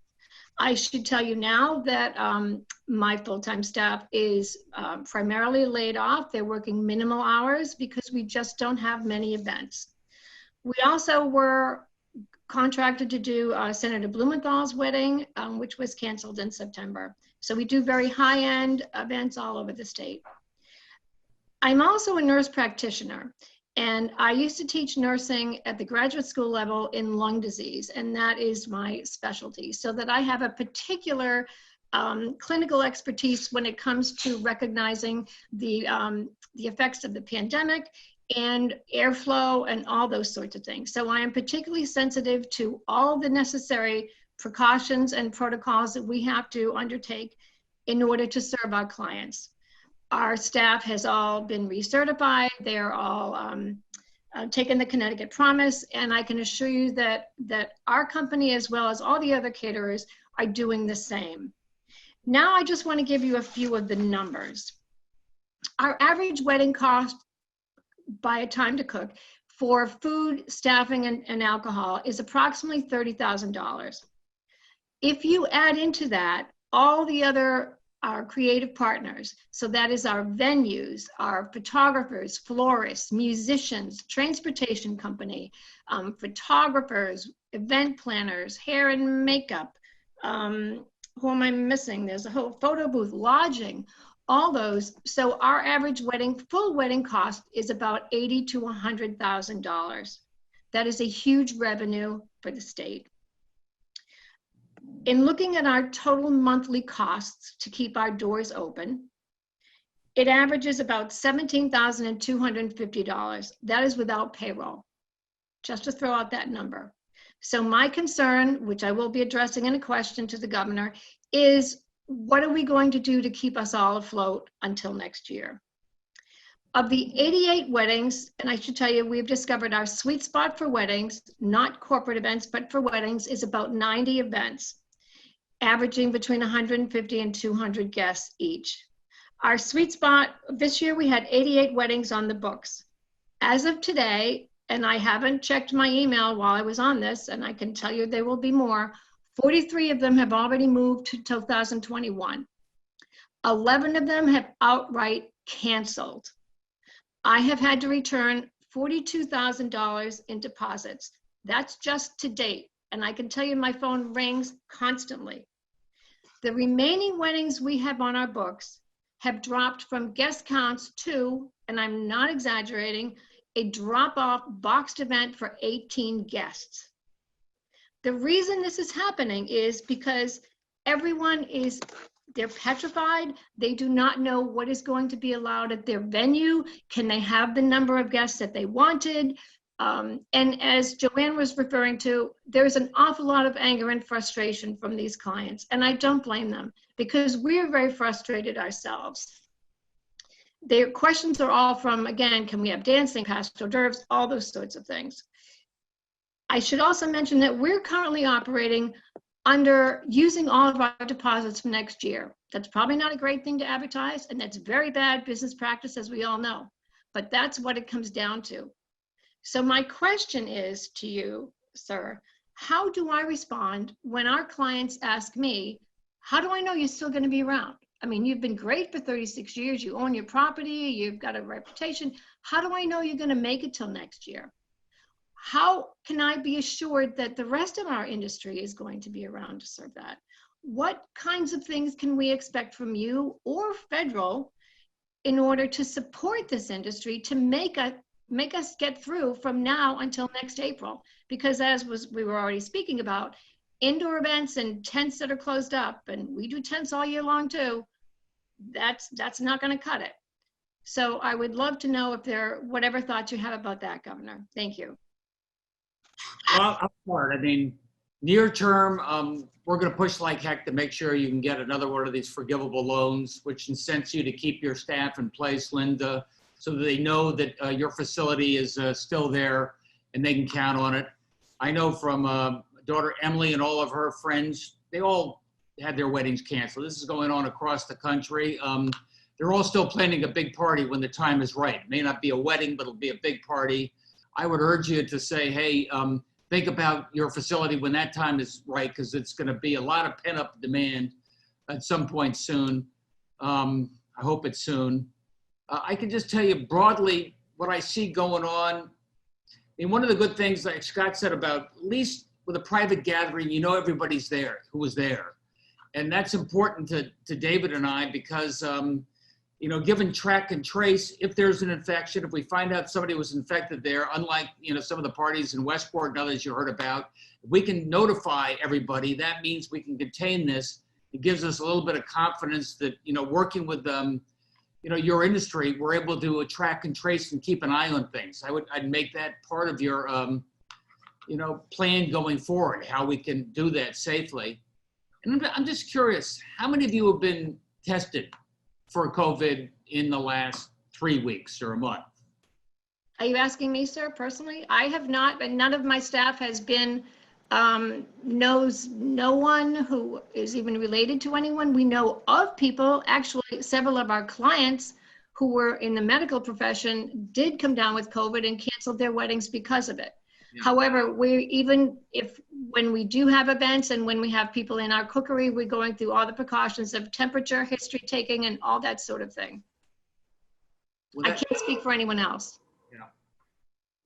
I should tell you now that my full-time staff is primarily laid off. They're working minimal hours because we just don't have many events. We also were contracted to do Senator Blumenthal's wedding, which was canceled in September. So we do very high-end events all over the state. I'm also a nurse practitioner, and I used to teach nursing at the graduate school level in lung disease, and that is my specialty. So that I have a particular clinical expertise when it comes to recognizing the effects of the pandemic and airflow and all those sorts of things. So I am particularly sensitive to all the necessary precautions and protocols that we have to undertake in order to serve our clients. Our staff has all been recertified. They're all taken the Connecticut Promise, and I can assure you that our company, as well as all the other caterers, are doing the same. Now I just want to give you a few of the numbers. Our average wedding cost by A Time to Cook for food, staffing, and alcohol is approximately $30,000. If you add into that all the other our creative partners, so that is our venues, our photographers, florists, musicians, transportation company, photographers, event planners, hair and makeup, who am I missing? There's a whole photo booth, lodging, all those. So our average full wedding cost is about $80,000 to $100,000. That is a huge revenue for the state. In looking at our total monthly costs to keep our doors open, it averages about $17,250. That is without payroll, just to throw out that number. So my concern, which I will be addressing in a question to the governor, is what are we going to do to keep us all afloat until next year? Of the 88 weddings, and I should tell you, we've discovered our sweet spot for weddings, not corporate events, but for weddings, is about 90 events, averaging between 150 and 200 guests each. Our sweet spot, this year we had 88 weddings on the books. As of today, and I haven't checked my email while I was on this, and I can tell you there will be more, 43 of them have already moved to 2021. 11 of them have outright canceled. I have had to return $42,000 in deposits. That's just to date. And I can tell you my phone rings constantly. The remaining weddings we have on our books have dropped from guest counts to, and I'm not exaggerating, a drop-off boxed event for 18 guests. The reason this is happening is because they're petrified. They do not know what is going to be allowed at their venue. Can they have the number of guests that they wanted? And as Joanne was referring to, there's an awful lot of anger and frustration from these clients. And I don't blame them because we're very frustrated ourselves. Their questions are all from, again, can we have dancing, past hors d'oeuvres, all those sorts of things. I should also mention that we're currently operating under using all of our deposits from next year. That's probably not a great thing to advertise, and that's very bad business practice, as we all know. But that's what it comes down to. So my question is to you, sir, how do I respond when our clients ask me, how do I know you're still going to be around? I mean, you've been great for 36 years. You own your property. You've got a reputation. How do I know you're going to make it till next year? How can I be assured that the rest of our industry is going to be around to serve that? What kinds of things can we expect from you or federal in order to support this industry to make us get through from now until next April? Because as we were already speaking about, indoor events and tents that are closed up, and we do tents all year long too, that's not going to cut it. So I would love to know whatever thoughts you have about that, Governor. Thank you. Well, I'll start. I mean, near term, we're going to push like heck to make sure you can get another one of these forgivable loans, which incents you to keep your staff in place, Linda, so that they know that your facility is still there and they can count on it. I know from daughter Emily and all of her friends, they all had their weddings canceled. This is going on across the country. They're all still planning a big party when the time is right. It may not be a wedding, but it'll be a big party. I would urge you to say, hey, think about your facility when that time is right, because it's going to be a lot of pent-up demand at some point soon. I hope it's soon. I can just tell you broadly what I see going on. I mean, one of the good things, like Scott said, about at least with a private gathering, you know everybody's there, who was there. And that's important to David and I because, you know, given track and trace, if there's an infection, if we find out somebody was infected there, unlike, you know, some of the parties in Westport and others you heard about, if we can notify everybody, that means we can contain this. It gives us a little bit of confidence that, you know, working with you know, your industry, we're able to track and trace and keep an eye on things. I'd make that part of your, you know, plan going forward, how we can do that safely. And I'm just curious, how many of you have been tested for COVID in the last 3 weeks or a month? Are you asking me, sir, personally? I have not, and none of my staff has been, knows no one who is even related to anyone. We know of people, actually several of our clients who were in the medical profession did come down with COVID and canceled their weddings because of it. Yeah. However, when we do have events and when we have people in our cookery, we're going through all the precautions of temperature, history taking, and all that sort of thing. Well, I can't speak for anyone else. Yeah.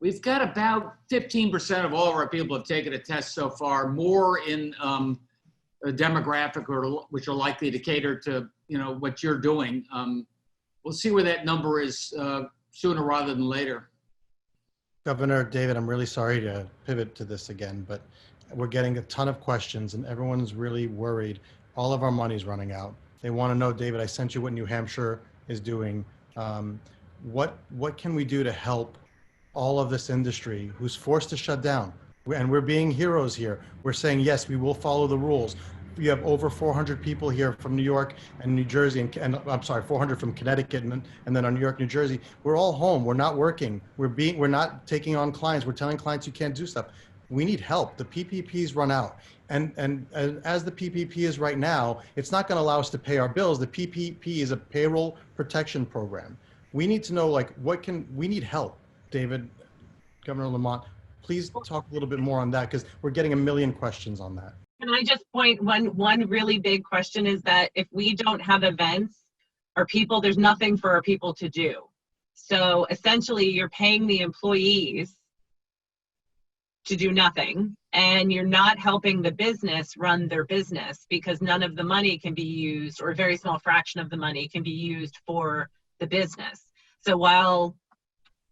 We've got about 15% of all of our people have taken a test so far, more in a demographic which are likely to cater to, you know, what you're doing. We'll see where that number is sooner rather than later. Governor David, I'm really sorry to pivot to this again, but we're getting a ton of questions and everyone's really worried. All of our money's running out. They want to know, David, I sent you what New Hampshire is doing. What can we do to help all of this industry who's forced to shut down? And we're being heroes here. We're saying, yes, we will follow the rules. We have over 400 people here from New York and New Jersey, and I'm sorry, 400 from Connecticut and then on New York, New Jersey. We're all home. We're not working. We're not taking on clients. We're telling clients you can't do stuff. We need help. The PPPs run out. And as the PPP is right now, it's not going to allow us to pay our bills. The PPP is a payroll protection program. We need to know, like, we need help. David, Governor Lamont, please talk a little bit more on that because we're getting a million questions on that. Can I just point one really big question is that if we don't have events, our people, there's nothing for our people to do. So essentially you're paying the employees to do nothing, and you're not helping the business run their business, because none of the money can be used, or a very small fraction of the money can be used for the business. So while,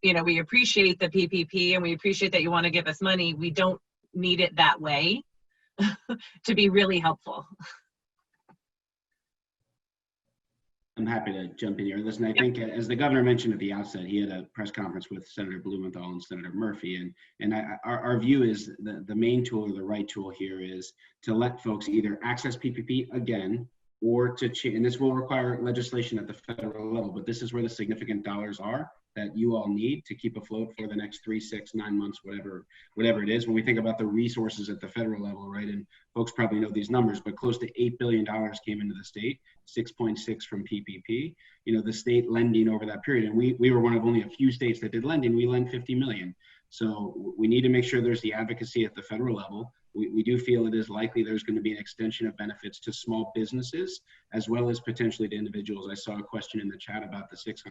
you know, we appreciate the PPP and we appreciate that you want to give us money, we don't need it that way to be really helpful. I'm happy to jump in here. Listen, I think as the governor mentioned at the outset, he had a press conference with Senator Blumenthal and Senator Murphy, and our view is the main tool, or the right tool here, is to let folks either access PPP again, or to change, and this will require legislation at the federal level, but this is where the significant dollars are that you all need to keep afloat for the next 3, 6, 9 months, whatever it is. When we think about the resources at the federal level, right, and folks probably know these numbers, but close to $8 billion came into the state, 6.6 from PPP. You know, the state lending over that period, and we were one of only a few states that did lending. We lent 50 million. So we need to make sure there's the advocacy at the federal level. We do feel it is likely there's going to be an extension of benefits to small businesses as well as potentially to individuals. I saw a question in the chat about the $600.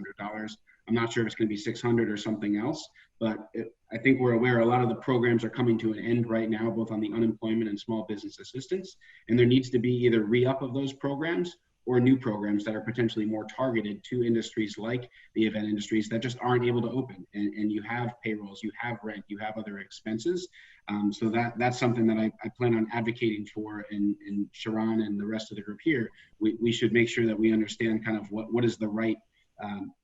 I'm not sure if it's going to be 600 or something else, but I think we're aware a lot of the programs are coming to an end right now, both on the unemployment and small business assistance, and there needs to be either re-up of those programs or new programs that are potentially more targeted to industries like the event industries that just aren't able to open. And you have payrolls, you have rent, you have other expenses. So that's something that I plan on advocating for, and Sharon and the rest of the group here. We should make sure that we understand kind of what is the right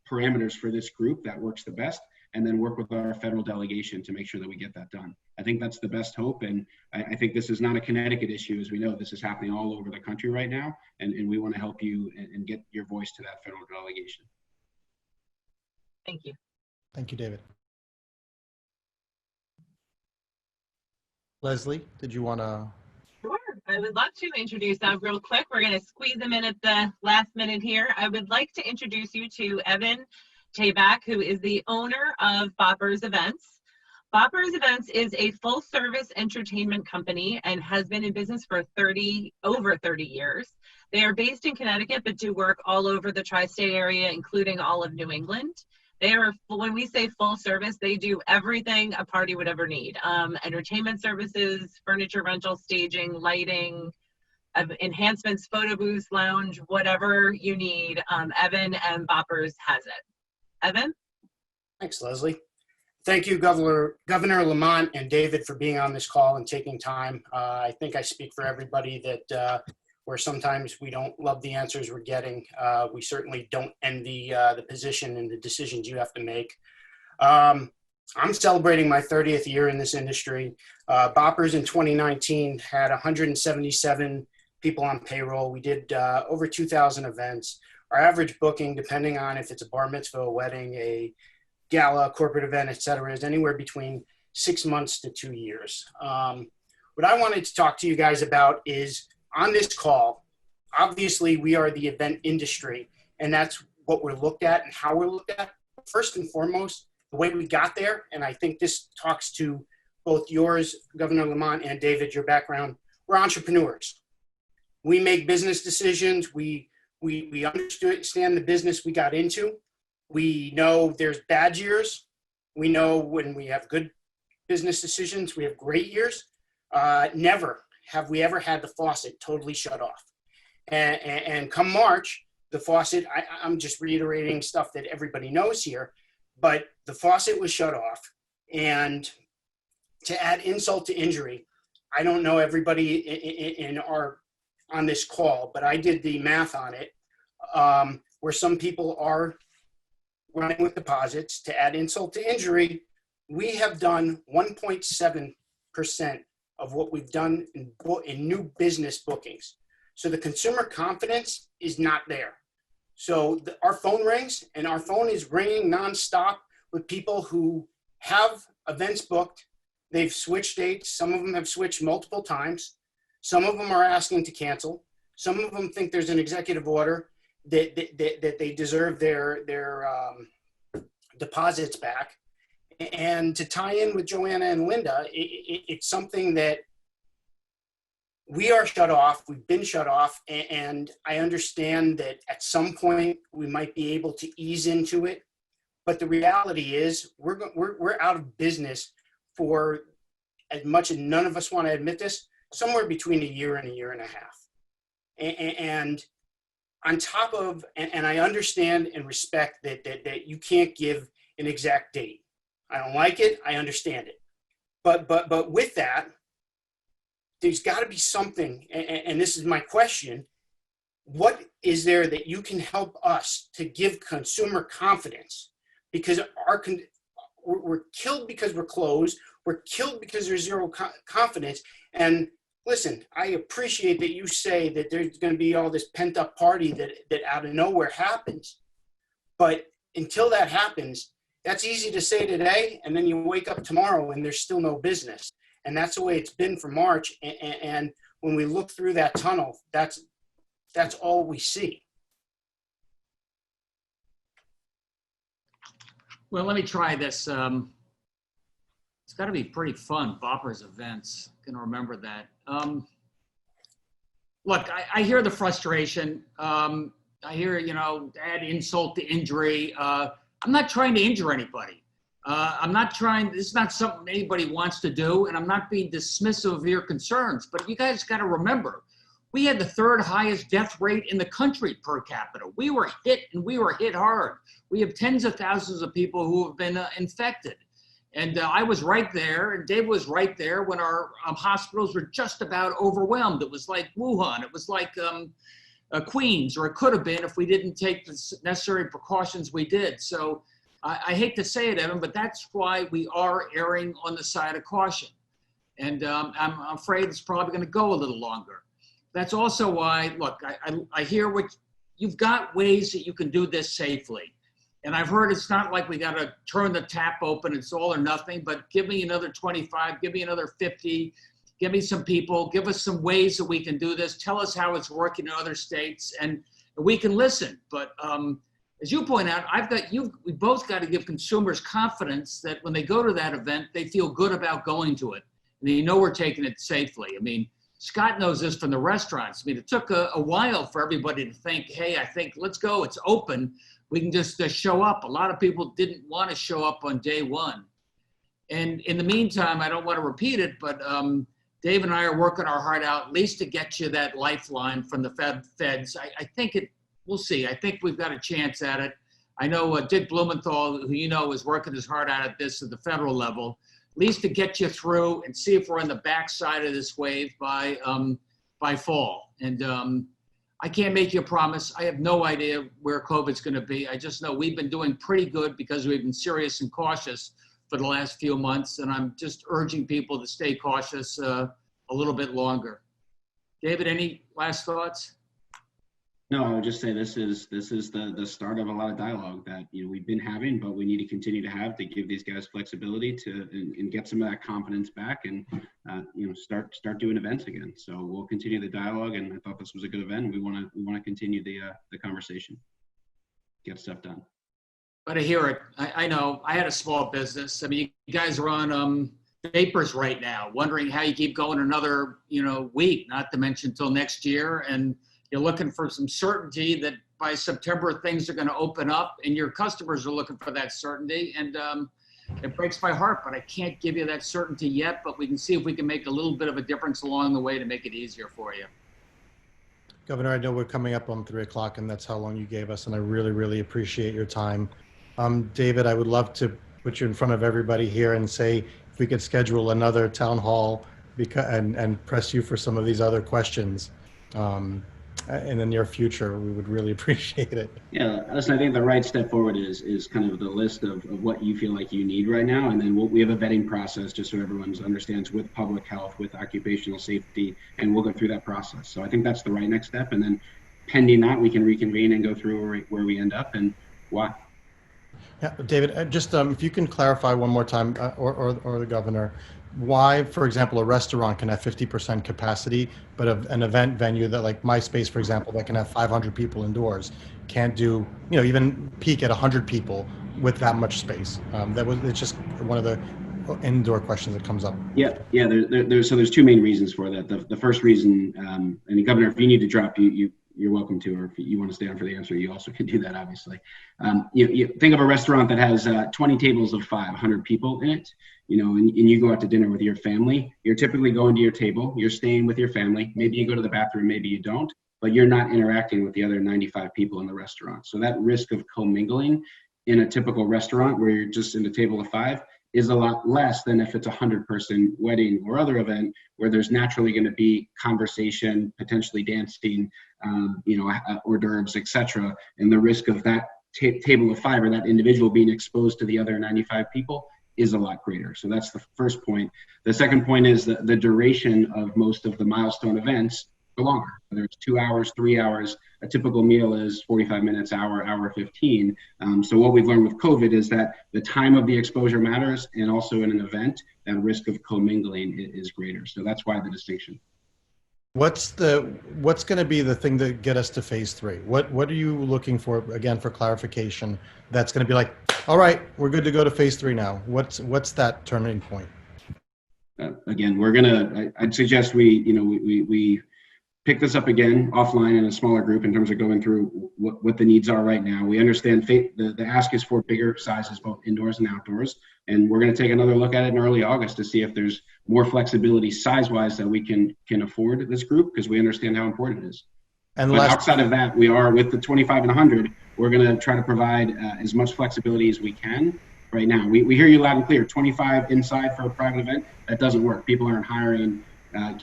parameters for this group that works the best, and then work with our federal delegation to make sure that we get that done. I think that's the best hope, and I think this is not a Connecticut issue. As we know, this is happening all over the country right now, and we want to help you and get your voice to that federal delegation. Thank you. Thank you, David. Leslie, did you want to? Sure, I would love to introduce real quick. We're going to squeeze them in at the last minute here. I would like to introduce you to Evan Tabak, who is the owner of Boppers Events. Boppers Events is a full-service entertainment company and has been in business for over 30 years. They are based in Connecticut, but do work all over the tri-state area, including all of New England. They are, when we say full service, they do everything a party would ever need. Entertainment services, furniture rental, staging, lighting, enhancements, photo booths, lounge, whatever you need. Evan and Boppers has it. Evan? Thanks, Leslie. Thank you, Governor Lamont and David, for being on this call and taking time. I think I speak for everybody that where sometimes we don't love the answers we're getting. We certainly don't envy the position and the decisions you have to make. I'm celebrating my 30th year in this industry. Boppers in 2019 had 177 people on payroll. We did over 2,000 events. Our average booking, depending on if it's a bar mitzvah, a wedding, a gala, corporate event, et cetera, is anywhere between 6 months to 2 years. What I wanted to talk to you guys about is, on this call, obviously we are the event industry, and that's what we're looked at and how we're looked at. First and foremost, the way we got there, and I think this talks to both yours, Governor Lamont, and David, your background, we're entrepreneurs. We make business decisions. We understand the business we got into. We know there's bad years. We know when we have good business decisions, we have great years. Never have we ever had the faucet totally shut off. And come March, the faucet, I'm just reiterating stuff that everybody knows here, but the faucet was shut off. And to add insult to injury, I don't know everybody on this call, but I did the math on it, where some people are running with deposits. To add insult to injury, we have done 1.7% of what we've done in new business bookings. So the consumer confidence is not there. So our phone rings, and our phone is ringing nonstop with people who have events booked. They've switched dates. Some of them have switched multiple times. Some of them are asking to cancel. Some of them think there's an executive order that they deserve their deposits back. And to tie in with Joanna and Linda, it's something that we are shut off. We've been shut off. And I understand that at some point we might be able to ease into it. But the reality is we're out of business for, as much as none of us want to admit this, somewhere between a year and a half. And on top of, and I understand and respect that you can't give an exact date. I don't like it. I understand it. But with that, there's got to be something, and this is my question, what is there that you can help us to give consumer confidence? Because we're killed because we're closed. We're killed because there's zero confidence. And listen, I appreciate that you say that there's going to be all this pent up party that out of nowhere happens. But until that happens, that's easy to say today. And then you wake up tomorrow and there's still no business. And that's the way it's been for March. And when we look through that tunnel, that's all we see. Well, let me try this. It's got to be pretty fun, Boppers events. Can remember that. Look, I hear the frustration. I hear, add insult to injury. I'm not trying to injure anybody. This is not something anybody wants to do, and I'm not being dismissive of your concerns, but you guys got to remember, we had the third highest death rate in the country per capita. We were hit, and we were hit hard. We have tens of thousands of people who have been infected. And I was right there, and Dave was right there when our hospitals were just about overwhelmed. It was like Wuhan. It was like Queens, or it could have been if we didn't take the necessary precautions we did. So I hate to say it, Evan, but that's why we are erring on the side of caution. And I'm afraid it's probably going to go a little longer. That's also why, look, I hear what you've got ways that you can do this safely. And I've heard it's not like we got to turn the tap open, it's all or nothing, but give me another 25, give me another 50, give me some people, give us some ways that we can do this. Tell us how it's working in other states, and we can listen. But as you point out, we both got to give consumers confidence that when they go to that event, they feel good about going to it. And they know we're taking it safely. I mean, Scott knows this from the restaurants. I mean, it took a while for everybody to think, hey, I think let's go, it's open. We can just show up. A lot of people didn't want to show up on day one. And in the meantime, I don't want to repeat it, but Dave and I are working our heart out, at least to get you that lifeline from the feds. I think we'll see. I think we've got a chance at it. I know Dick Blumenthal, who you know is working his heart out at this at the federal level, at least to get you through and see if we're on the backside of this wave by fall. And I can't make you a promise. I have no idea where COVID's going to be. I just know we've been doing pretty good because we've been serious and cautious for the last few months. And I'm just urging people to stay cautious a little bit longer. David, any last thoughts? No, I would just say this is the start of a lot of dialogue that we've been having, but we need to continue to have to give these guys flexibility to and get some of that confidence back and start doing events again. So we'll continue the dialogue, and I thought this was a good event. We want to continue the conversation, get stuff done. But I hear it. I know. I had a small business. I mean, you guys are on vapors right now, wondering how you keep going another week, not to mention till next year, and you're looking for some certainty that by September things are going to open up, and your customers are looking for that certainty. And it breaks my heart, but I can't give you that certainty yet. But we can see if we can make a little bit of a difference along the way to make it easier for you. Governor, I know we're coming up on 3 o'clock, and that's how long you gave us, and I really, really appreciate your time. David, I would love to put you in front of everybody here and say if we could schedule another town hall and press you for some of these other questions. In the near future, we would really appreciate it. Yeah, listen, I think the right step forward is kind of the list of what you feel like you need right now. And then we have a vetting process just so everyone understands with public health, with occupational safety, and we'll go through that process. So I think that's the right next step. And then pending that, we can reconvene and go through where we end up and why. Yeah, David, just if you can clarify one more time, or the governor, why, for example, a restaurant can have 50% capacity, but an event venue that like my space, for example, that can have 500 people indoors can't do, even peak at 100 people with that much space. It's just one of the indoor questions that comes up. Yeah. There's two main reasons for that. The first reason, and Governor, if you need to drop, you're welcome to, or if you want to stay on for the answer, you also can do that, obviously. You think of a restaurant that has 20 tables of 500 people in it, and you go out to dinner with your family. You're typically going to your table, you're staying with your family. Maybe you go to the bathroom, maybe you don't, but you're not interacting with the other 95 people in the restaurant. So that risk of commingling in a typical restaurant where you're just in a table of 5 is a lot less than if it's a 100-person wedding or other event where there's naturally going to be conversation, potentially dancing, hors d'oeuvres, etc. And the risk of that table of 5 or that individual being exposed to the other 95 people is a lot greater. So that's the first point. The second point is that the duration of most of the milestone events are longer, whether it's 2 hours, 3 hours. A typical meal is 45 minutes, hour 15. So what we've learned with COVID is that the time of the exposure matters, and also in an event, that risk of commingling is greater. So that's why the distinction. What's going to be the thing that get us to phase 3? What are you looking for, again, for clarification? That's going to be like, all right, we're good to go to phase 3 now. What's that turning point? Again, I'd suggest we pick this up again offline in a smaller group in terms of going through what the needs are right now. We understand the ask is for bigger sizes, both indoors and outdoors. And we're going to take another look at it in early August to see if there's more flexibility size-wise that we can afford this group, because we understand how important it is. But outside of that, we are with the 25 and 100, we're going to try to provide as much flexibility as we can right now. We hear you loud and clear. 25 inside for a private event, that doesn't work. People aren't hiring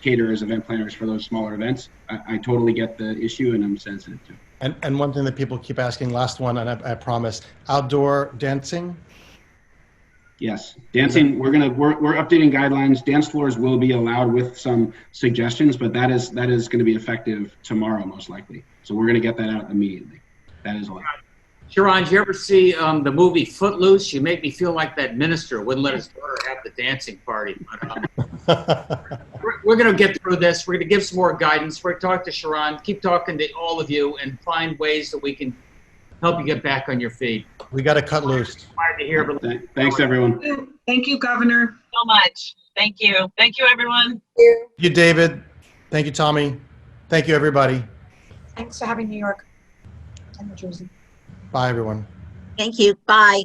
caterers, event planners for those smaller events. I totally get the issue, and I'm sensitive to it. And one thing that people keep asking, last one, and I promise, outdoor dancing? Yes, dancing, we're updating guidelines. Dance floors will be allowed with some suggestions, but that is going to be effective tomorrow, most likely. So we're going to get that out immediately. That is allowed. Sharon, did you ever see the movie Footloose? You make me feel like that minister wouldn't let his daughter have the dancing party. But, we're going to get through this. We're going to give some more guidance. We're going to talk to Sharon, keep talking to all of you, and find ways that we can help you get back on your feet. We got to cut loose. Thanks, everyone. Thank you, Governor. So much. Thank you. Thank you, everyone. Thank you, David. Thank you, Tommy. Thank you, everybody. Thanks for having New York and New Jersey. Bye, everyone. Thank you. Bye.